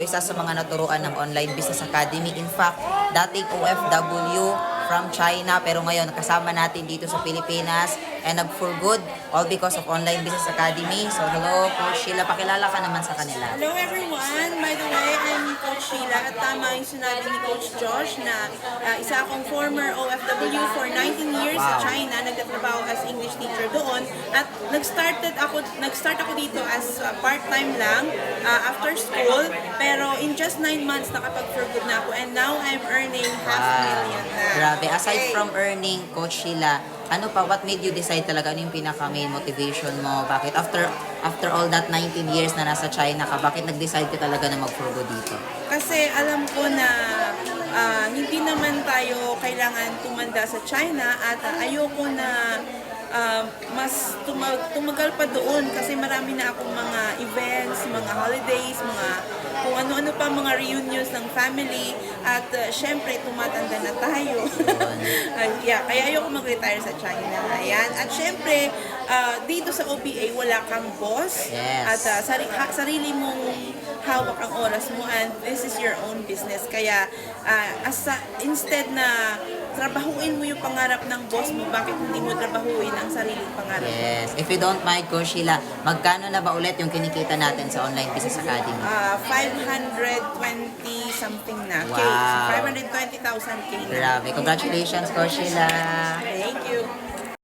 Isa sa mga naturuan ng Online Business Academy. In fact, dating OFW from China pero ngayon kasama natin dito sa Pilipinas and nag-for good all because of Online Business Academy. So hello Coach Sheila, pakilala ka naman sa kanila. Hello everyone! By the way, I'm Coach Sheila at tama yung sinabi ni Coach Josh na isa akong former OFW for 19 years sa China. Nagtatrabaho as English teacher doon at nag-start ako dito as part-time lang after school, pero in just 9 months nakapag-for good na ako and now I'm earning $500,000 na. Grabe. Aside from earning, Coach Sheila, ano pa, what made you decide talaga, ano yung pinaka-main motivation mo? Bakit after all that 19 years na nasa China ka, bakit nag-decide ka talaga na mag-for good dito? Kasi alam ko na hindi naman tayo kailangan tumanda sa China at ayoko na mas tumagal pa doon kasi marami na akong mga events, mga holidays, mga kung ano-ano pa, mga reunions ng family at syempre tumatanda na tayo. Kaya ayoko mag-retire sa China. Ayan. At syempre dito sa OPA wala kang boss at sarili mong hawak ang oras mo and this is your own business. Kaya instead na trabahuin mo yung pangarap ng boss mo, bakit hindi mo trabahuin ang sariling pangarap mo? Yes. If you don't mind, Coach Sheila, magkano na ba ulit yung kinikita natin sa Online Business Academy? 520 something na. Wow. K. So 520,000 K na. Grabe. Congratulations, Coach Sheila. Thank you.